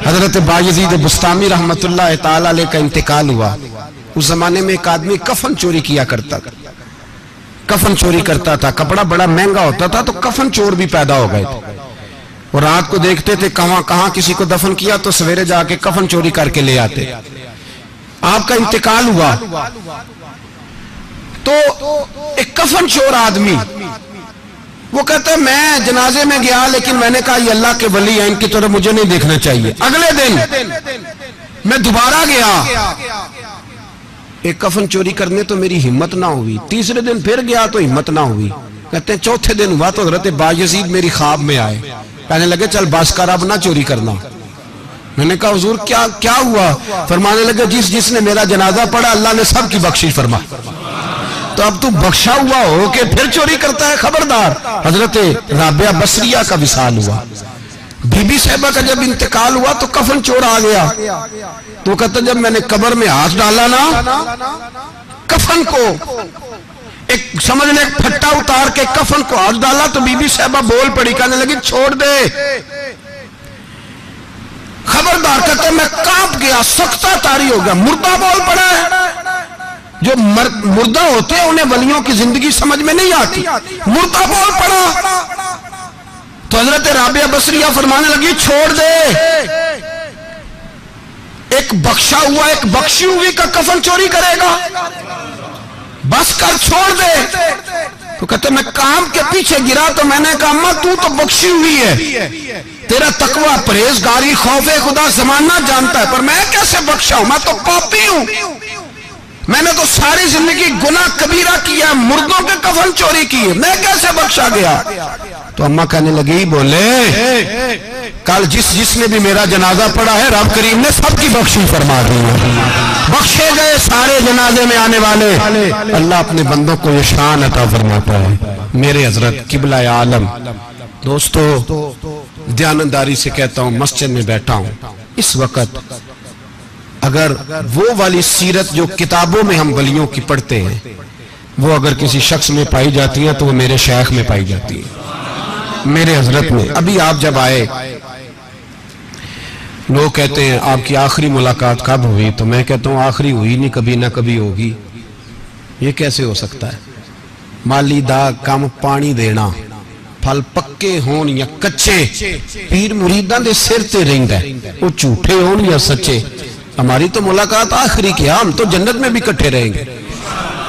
حضرت بایزید بسطامی رحمت اللہ تعالی علیہ کا انتقال ہوا. اس زمانے میں ایک آدمی کفن چوری کیا کرتا تھا. کفن چوری کرتا تھا, کپڑا بڑا مہنگا ہوتا تھا تو کفن چور بھی پیدا ہو گئے تھے. اور رات کو دیکھتے تھے کہاں کسی کو دفن کیا تو سویرے جا کے کفن چوری کر کے لے آتے. آپ کا انتقال ہوا تو ایک کفن چور آدمی وہ کہتا ہے میں جنازے میں گیا لیکن میں نے کہا یہ اللہ کے ولی ہیں, ان کی طرف مجھے نہیں دیکھنا چاہیے. اگلے دن میں دوبارہ گیا, ایک کفن چوری کرنے تو میری ہمت نہ ہوئی. تیسرے دن پھر گیا تو ہمت نہ ہوئی. کہتے ہیں چوتھے دن ہوا تو حضرت بایزید میری خواب میں آئے, کہنے لگے چل بس کر اب نہ چوری کرنا. میں نے کہا حضور کیا ہوا؟ فرمانے لگے جس نے میرا جنازہ پڑھا اللہ نے سب کی بخشش فرما. تو اب تو بخشا ہوا ہو کہ پھر چوری کرتا ہے, خبردار. حضرت رابعہ بصریہ کا وصال ہوا. بی بی صاحبہ کا جب انتقال ہوا تو کفن چور آ گیا. تو کہتا جب میں نے قبر میں ہاتھ ڈالا نا کفن کو ایک سمجھ لے پھٹا اتار کے کفن کو ہاتھ ڈالا تو بی بی صاحبہ بول پڑی, کہنے لگی چھوڑ دے, خبردار. کہتے میں کانپ گیا, سکتہ طاری ہو گیا. مردہ بول پڑا ہے. جو مردہ ہوتے ہیں انہیں ولیوں کی زندگی سمجھ میں نہیں آتی. مردہ بول پڑا تو حضرت رابعہ بصریہ فرمانے لگی چھوڑ دے, ایک بخشا ہوا ایک بخشی ہوئی کا کفن چوری کرے گا, بس کر چھوڑ دے. تو کہتے میں کام کے پیچھے گرا تو میں نے کہا اماں تو بخشی ہوئی ہے, تیرا تقوی پرہیزگاری خوف خدا زمانہ جانتا ہے, پر میں کیسے بخشا ہوں؟ میں تو پاپی ہوں, میں نے تو ساری زندگی گناہ کبیرہ کیا, مردوں کے کفن چوری کیے, میں کیسے بخشا گیا؟ تو اماں کہنے لگی بولے کل جس نے بھی میرا جنازہ پڑھا ہے رب کریم نے سب کی بخشش فرما دی ہے. بخشے گئے سارے جنازے میں آنے والے. اللہ اپنے بندوں کو یہ شان عطا فرماتا ہے. میرے حضرت قبلہ عالم دوستو, دیانتداری سے کہتا ہوں, مسجد میں بیٹھا ہوں اس وقت, اگر وہ والی سیرت جو کتابوں میں ہم ولیوں کی پڑھتے ہیں وہ اگر کسی شخص میں پائی جاتی ہیں تو وہ میرے شیخ میں پائی جاتی ہے, میرے حضرت میں. ابھی آپ جب آئے لوگ کہتے ہیں آپ کی آخری ملاقات کب ہوئی, تو میں کہتا ہوں آخری ہوئی نہیں, کبھی نہ کبھی ہوگی. یہ کیسے ہو سکتا ہے؟ مالی دا کام پانی دینا, پھل پکے ہون یا کچے, پیر مریداں دے سر تے رہندا ہے, وہ جھوٹے ہون یا سچے. ہماری تو ملاقات آخری کی, ہم تو جنت میں بھی کٹھے رہیں گے,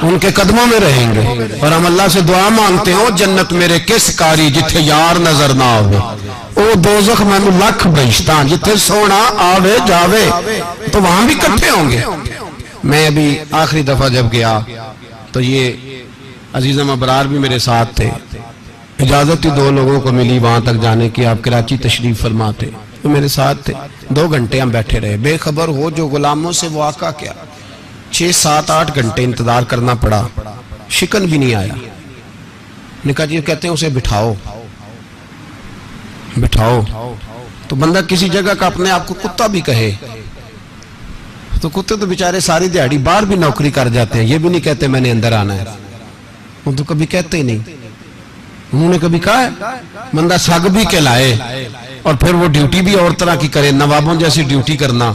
ان کے قدموں میں رہیں گے, اور ہم اللہ سے دعا مانگتے ہیں جنت میرے کس کاری جتھے یار نظر نہ آوے, او دوزخ میں لکھ بہشتان جتھے سونا آوے جاوے, تو وہاں بھی کٹھے ہوں گے. میں ابھی آخری دفعہ جب گیا تو یہ عزیزم ابرار بھی میرے ساتھ تھے, اجازت ہی 2 لوگوں کو ملی وہاں تک جانے کی, آپ کراچی تشریف فرما تھے, وہ میرے ساتھ تھے. 2 گھنٹے ہم بیٹھے رہے, بے خبر ہو جو غلاموں سے وہ آقا کیا 6, 7, 8 گھنٹے انتظار کرنا پڑا, شکن بھی نہیں آیا. نکاح جی کہتے ہیں اسے بٹھاؤ. تو بندہ کسی جگہ کا اپنے آپ کو کتا بھی کہے تو کتے تو بیچارے ساری دیہڑی باہر بھی نوکری کر جاتے ہیں, یہ بھی نہیں کہتے میں نے اندر آنا ہے, وہ تو کبھی کہتے ہی نہیں. انہوں نے کبھی کہا ہے بندہ سگ بھی کہلائے اور پھر وہ ڈیوٹی بھی اور طرح کی کرے, نوابوں جیسی ڈیوٹی کرنا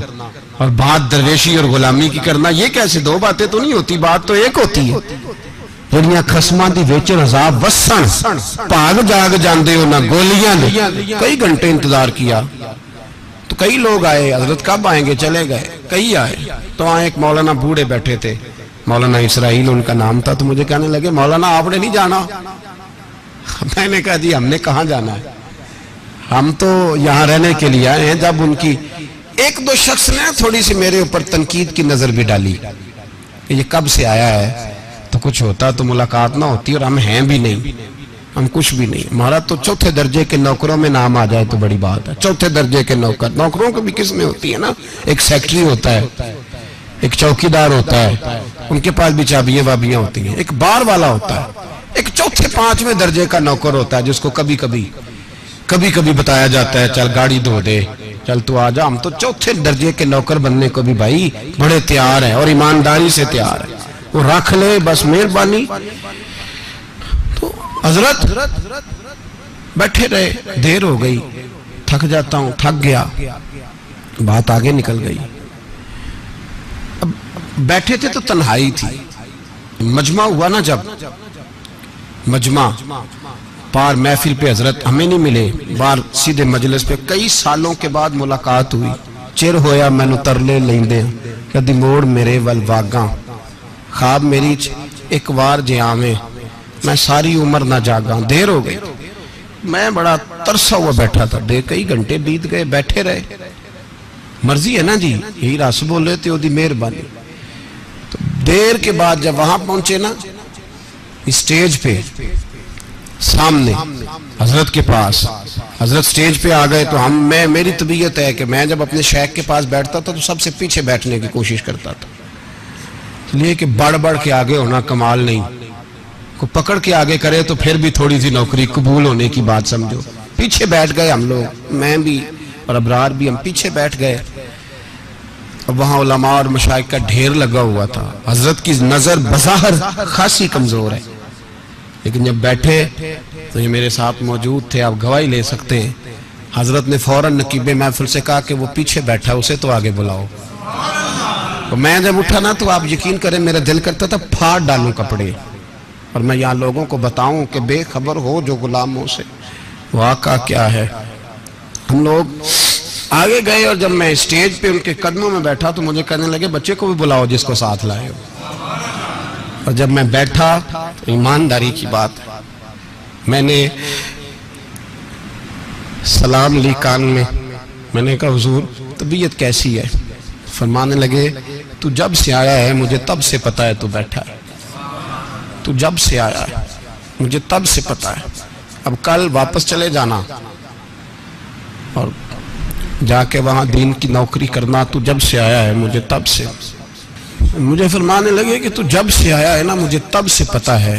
اور بات درویشی اور غلامی کی کرنا, یہ کیسے 2 باتیں تو نہیں ہوتی, بات تو ایک ہوتی ہے. جڑیاں خسماں دی ویچن عذاب وسن بھاگ جاگ جاندے ہو نہ گولیاں دے. کئی گھنٹے انتظار کیا تو کئی لوگ آئے, حضرت کب آئیں گے, چلے گئے. کئی آئے تو وہاں ایک مولانا بوڑھے بیٹھے تھے, مولانا اسرائیل ان کا نام تھا, تو مجھے کہنے لگے مولانا آپ نے نہیں جانا. میں نے کہا جی ہم نے کہاں جانا ہے, ہم تو یہاں رہنے کے لیے آئے ہیں. جب ان کی 1-2 شخص نے تھوڑی سی میرے اوپر تنقید کی نظر بھی ڈالی کہ یہ کب سے آیا ہے, تو کچھ ہوتا تو ملاقات نہ ہوتی, اور ہم ہیں بھی نہیں, ہم کچھ بھی نہیں. ہمارا تو 4تھے درجے کے نوکروں میں نام آ جائے تو بڑی بات ہے. 4تھے درجے کے نوکروں کو بھی کس میں ہوتی ہے نا, ایک سیکٹری ہوتا ہے, ایک چوکیدار ہوتا ہے, ان کے پاس بھی چابیاں وابیاں ہوتی ہیں, ایک بار والا ہوتا ہے, ایک 4تھے 5ویں درجے کا نوکر ہوتا ہے جس کو کبھی کبھی بتایا جاتا ہے چل گاڑی دھو دے, چل تو آ جا. ہم تو 4تھے درجے کے نوکر بننے کو بھی بھائی بڑے تیار ہیں اور ایمانداری سے تیار ہیں, وہ رکھ لے بس مہربانی. تو حضرت بیٹھے رہے, دیر ہو گئی, تھک جاتا ہوں, تھک گیا. بات آگے نکل گئی. اب بیٹھے تھے تو تنہائی تھی. مجمع ہوا نا جب مجمع پار محفل پہ حضرت ہمیں نہیں ملے, بار سیدھے مجلس پہ کئی سالوں کے بعد ملاقات ہوئی. چر ہویا مینو ترلے لیندے کدی موڑ میرے ول واگاں, خواب میری ایک وار جے آویں میں ساری عمر نہ جاگاں. دیر ہو گئی, میں بڑا ترسا ہوا بیٹھا تھا. کئی گھنٹے بیت گئے, بیٹھے رہے. مرضی ہے نا جی, یہی راس بولے تھے, وہ دی مہربانی. تو دیر کے بعد جب وہاں پہنچے نا اسٹیج پہ سامنے حضرت کے پاس, حضرت سٹیج پہ آ گئے تو میری طبیعت ہے کہ میں جب اپنے شیخ کے پاس بیٹھتا تھا تو سب سے پیچھے بیٹھنے کی کوشش کرتا تھا, اس لیے کہ بڑھ بڑھ کے آگے ہونا کمال نہیں. کو پکڑ کے آگے کرے تو پھر بھی تھوڑی سی نوکری قبول ہونے کی بات سمجھو. پیچھے بیٹھ گئے ہم لوگ, میں بھی اور ابرار بھی, ہم پیچھے بیٹھ گئے. اب وہاں علماء اور مشائخ کا ڈھیر لگا ہوا تھا. حضرت کی نظر بظاہر خاصی کمزور ہے, لیکن جب بیٹھے تو یہ میرے ساتھ موجود تھے, آپ گواہی لے سکتے ہیں. حضرت نے فوراً نقیب محفل سے کہا کہ وہ پیچھے بیٹھا اسے تو آگے بلاؤ. تو میں جب اٹھا نا تو آپ یقین کریں میرا دل کرتا تھا پھاڑ ڈالوں کپڑے اور میں یہاں لوگوں کو بتاؤں کہ بے خبر ہو جو غلاموں سے وہ آقا کیا ہے. ہم لوگ آگے گئے اور جب میں اسٹیج پہ ان کے قدموں میں بیٹھا تو مجھے کہنے لگے بچے کو بھی بلاؤ جس کو ساتھ لائے ہو. اور جب میں بیٹھا تو ایمانداری کی بات میں نے سلام لی کان میں نے کہا حضور طبیعت کیسی ہے. فرمانے لگے تو جب سے آیا ہے مجھے تب سے پتا ہے تو بیٹھا ہے, تو جب سے آیا ہے مجھے تب سے پتا ہے. اب کل واپس چلے جانا اور جا کے وہاں دین کی نوکری کرنا, تو جب سے آیا ہے مجھے تب سے. مجھے فرمانے لگے کہ تو جب سے آیا ہے نا مجھے تب سے پتا ہے,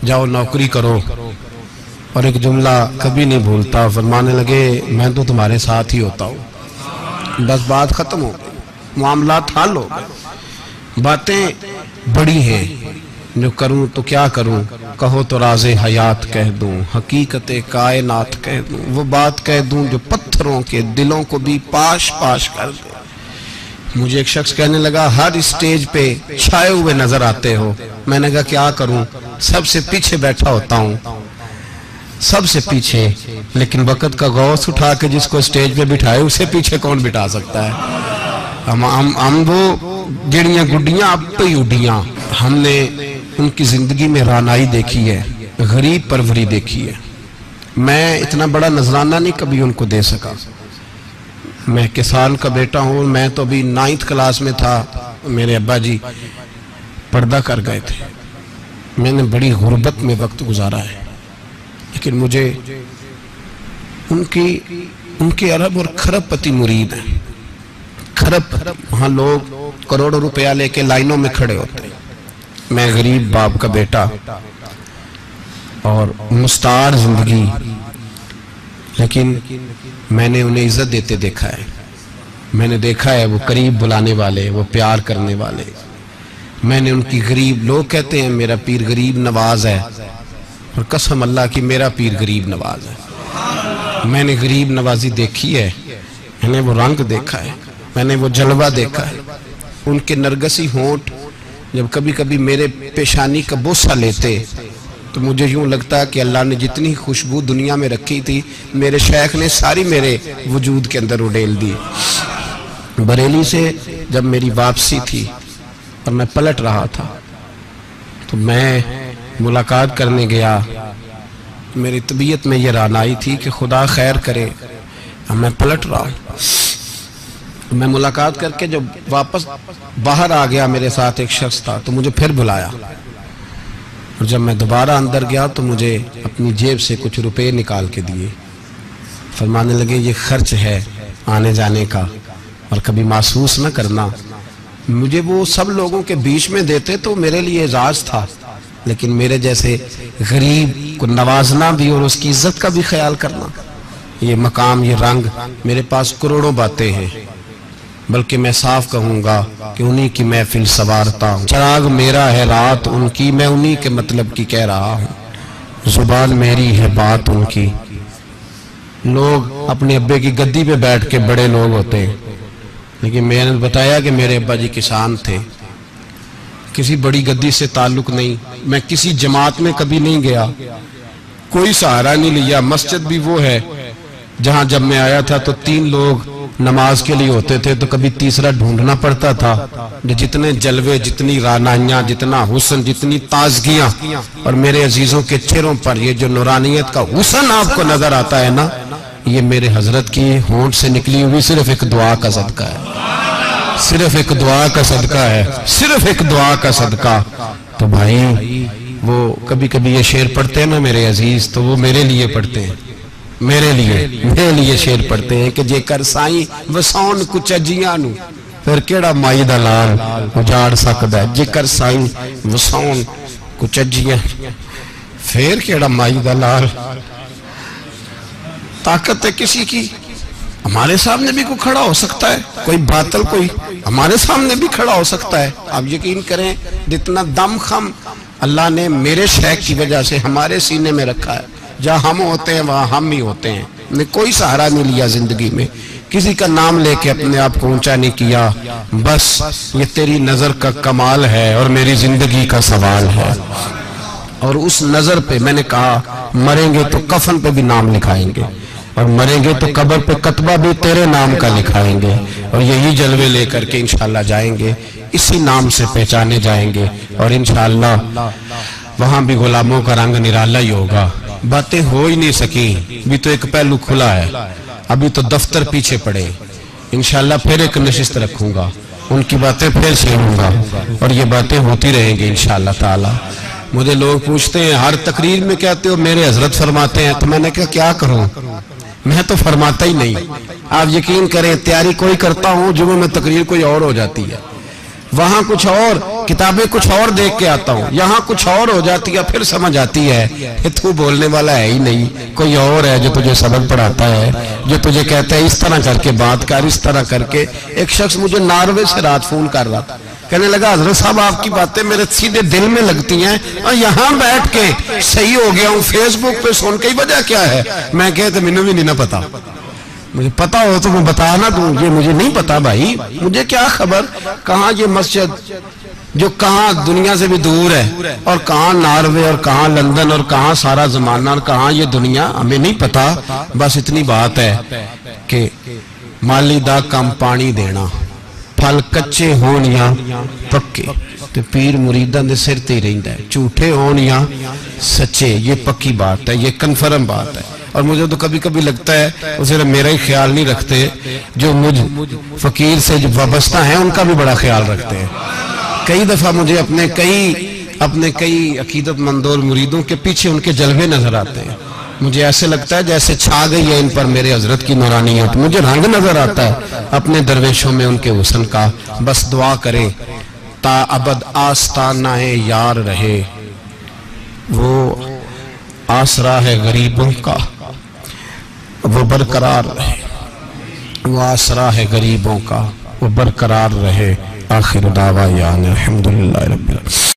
جاؤ نوکری کرو. اور ایک جملہ کبھی نہیں بھولتا, فرمانے لگے میں تو تمہارے ساتھ ہی ہوتا ہوں. بس بات ختم ہو گئی, معاملات حل ہو گئے. باتیں بڑی ہیں, جو کروں تو کیا کروں, کہو تو راز حیات کہہ دوں, حقیقت کائنات کہہ دوں, وہ بات کہہ دوں جو پتھروں کے دلوں کو بھی پاش پاش کر دے. مجھے ایک شخص کہنے لگا ہر اسٹیج پہ چھائے ہوئے نظر آتے ہو. میں نے کہا کیا کروں, سب سے پیچھے بیٹھا ہوتا ہوں, سب سے پیچھے. لیکن وقت کا غوث اٹھا کے جس کو اسٹیج پہ بٹھائے اسے پیچھے کون بٹھا سکتا ہے. ہم وہ گڑیاں گڈیاں اب پہ اڈیاں. ہم نے ان کی زندگی میں رانائی دیکھی ہے, غریب پروری دیکھی ہے. میں اتنا بڑا نذرانہ نہیں کبھی ان کو دے سکا. میں کسان کا بیٹا ہوں, میں تو ابھی 9th کلاس میں تھا, میرے ابا جی پردہ کر گئے تھے. میں نے بڑی غربت میں وقت گزارا ہے, لیکن مجھے ان کے عرب اور کھرب پتی مرید ہیں. کھرب وہاں لوگ کروڑوں روپیہ لے کے لائنوں میں کھڑے ہوتے ہیں. میں غریب باپ کا بیٹا اور مستعار زندگی, لیکن میں نے انہیں عزت دیتے دیکھا ہے. میں نے دیکھا ہے وہ قریب بلانے والے, وہ پیار کرنے والے. میں نے ان کی غریب, لوگ کہتے ہیں میرا پیر غریب نواز ہے, اور قسم اللہ کی میرا پیر غریب نواز ہے. میں نے غریب نوازی دیکھی ہے, میں نے وہ رنگ دیکھا ہے, میں نے وہ جلوہ دیکھا ہے. ان کے نرگسی ہونٹ جب کبھی کبھی میرے پیشانی کا بوسہ لیتے تو مجھے یوں لگتا کہ اللہ نے جتنی خوشبو دنیا میں رکھی تھی میرے شیخ نے ساری میرے وجود کے اندر اڈیل دی. بریلی سے جب میری واپسی تھی اور میں پلٹ رہا تھا تو میں ملاقات کرنے گیا. میری طبیعت میں یہ رانائی تھی کہ خدا خیر کرے, میں پلٹ رہا ہوں. میں ملاقات کر کے جب واپس باہر آ گیا, میرے ساتھ ایک شخص تھا تو مجھے پھر بلایا. اور جب میں دوبارہ اندر گیا تو مجھے اپنی جیب سے کچھ روپے نکال کے دیے. فرمانے لگے یہ خرچ ہے آنے جانے کا, اور کبھی محسوس نہ کرنا. مجھے وہ سب لوگوں کے بیچ میں دیتے تو میرے لیے اعزاز تھا, لیکن میرے جیسے غریب کو نوازنا بھی اور اس کی عزت کا بھی خیال کرنا, یہ مقام, یہ رنگ. میرے پاس کروڑوں باتیں ہیں, بلکہ میں صاف کہوں گا کہ انہی کی محفل سوارتا ہوں. چراغ میرا ہے رات ان کی, میں انہی کے مطلب کی کہہ رہا ہوں. زبان میری ہے بات ان کی. لوگ اپنے ابے کی گدی پہ بیٹھ کے بڑے لوگ ہوتے ہیں, لیکن میں نے بتایا کہ میرے ابا جی کسان تھے، کسی بڑی گدی سے تعلق نہیں، میں کسی جماعت میں کبھی نہیں گیا، کوئی سہارا نہیں لیا۔ مسجد بھی وہ ہے جہاں جب میں آیا تھا تو 3 لوگ نماز کے لیے ہوتے تھے، تو کبھی تیسرا ڈھونڈنا پڑتا تھا۔ جتنے جلوے، جتنی رانائیاں، جتنا حسن، جتنی تازگیاں، اور میرے عزیزوں کے چہروں پر یہ جو نورانیت کا حسن آپ کو نظر آتا ہے نا، یہ میرے حضرت کی ہونٹ سے نکلی ہوئی صرف ایک دعا کا صدقہ ہے، صرف ایک دعا کا صدقہ ہے، صرف ایک دعا کا صدقہ۔ تو بھائی وہ کبھی کبھی یہ شعر پڑھتے ہیں نا میرے عزیز، تو وہ میرے لیے پڑھتے ہیں، میرے لیے شعر پڑھتے ہیں کہ جے کر سائیں وسون کچھ اجیاں نو پھر کیڑا مائی دا لال اجاڑ سکدا ہے، جے کر سائیں وسون کچھ اجیاں پھر کیڑا مائی دا لال۔ طاقت ہے کسی کی، ہمارے سامنے بھی کوئی کھڑا ہو سکتا ہے، کوئی باطل کوئی ہمارے سامنے بھی کھڑا ہو سکتا ہے۔ آپ یقین کریں جتنا دم خم اللہ نے میرے شیخ کی وجہ سے ہمارے سینے میں رکھا ہے، جہاں ہم ہوتے ہیں وہاں ہم ہی ہوتے ہیں۔ میں کوئی سہارا نہیں لیا زندگی میں، کسی کا نام لے کے اپنے آپ کو اونچا نہیں کیا، بس یہ تیری نظر کا کمال ہے اور میری زندگی کا سوال ہے۔ اور اس نظر پہ میں نے کہا مریں گے تو کفن پہ بھی نام لکھائیں گے، اور مریں گے تو قبر پہ کتبہ بھی تیرے نام کا لکھائیں گے، اور یہی جلوے لے کر کے انشاءاللہ جائیں گے، اسی نام سے پہچانے جائیں گے، اور انشاءاللہ وہاں بھی غلاموں کا رنگ نرالا ہی ہوگا۔ باتیں ہو ہی نہیں سکیں، بھی تو ایک پہلو کھلا ہے، ابھی تو دفتر پیچھے پڑے، انشاءاللہ پھر ایک نشست رکھوں گا، ان کی باتیں پھر چھیڑوں گا، اور یہ باتیں ہوتی رہیں گی انشاءاللہ تعالی۔ مجھے لوگ پوچھتے ہیں ہر تقریر میں کہتے ہو میرے حضرت فرماتے ہیں، تو میں نے کہا کیا کروں، میں تو فرماتا ہی نہیں۔ آپ یقین کریں تیاری کوئی کرتا ہوں، جمعہ میں تقریر کوئی اور ہو جاتی ہے، وہاں کچھ اور کتابیں کچھ اور دیکھ کے آتا ہوں، یہاں کچھ اور ہو جاتی ہے، پھر سمجھ آتی ہے کہ تو بولنے والا ہے ہی نہیں، کوئی اور ہے جو تجھے سبق پڑھاتا ہے، جو تجھے کہتا ہے اس طرح کر کے بات کر، اس طرح کر کے۔ ایک شخص مجھے ناروے سے رات فون کر رہا تھا، کہنے لگا حضرت صاحب آپ کی باتیں میرے سیدھے دل میں لگتی ہیں، اور یہاں بیٹھ کے صحیح ہو گیا ہوں، فیس بک پہ سن کے وجہ کیا ہے؟ میں کہتے مجھے بھی نہیں پتا، مجھے پتا ہو تو میں بتا نہ دوں، یہ مجھے نہیں پتا بھائی، مجھے کیا خبر کہاں یہ مسجد جو کہاں دنیا سے بھی دور ہے، اور کہاں ناروے، اور کہاں لندن، اور کہاں سارا زمانہ، اور کہاں یہ دنیا، ہمیں نہیں پتا۔ بس اتنی بات ہے کہ مالی دا کم پانی دینا، پھل کچے ہون یا پکے، تو پیر مریداں دے سر تے رہندا ہے، جھوٹے ہون یا سچے، یہ پکی بات ہے، یہ کنفرم بات ہے۔ اور مجھے تو کبھی کبھی لگتا ہے وہ صرف میرا ہی خیال نہیں رکھتے، جو مجھ فقیر سے جو وابستہ ہیں ان کا بھی بڑا خیال رکھتے ہیں۔ کئی دفعہ مجھے اپنے کئی عقیدت مندوں اور مریدوں کے پیچھے ان کے جلوے نظر آتے ہیں، مجھے ایسے لگتا ہے جیسے چھا گئی ہے ان پر میرے حضرت کی نورانیت، مجھے رنگ نظر آتا ہے اپنے درویشوں میں ان کے حسن کا۔ بس دعا کریں تا ابد آستانہ یار رہے، وہ آسرا ہے غریبوں کا، وہ برقرار رہے، وہ آسرا ہے غریبوں کا، وہ برقرار رہے۔ آخر دعویٰ الحمدللہ رب العالمین۔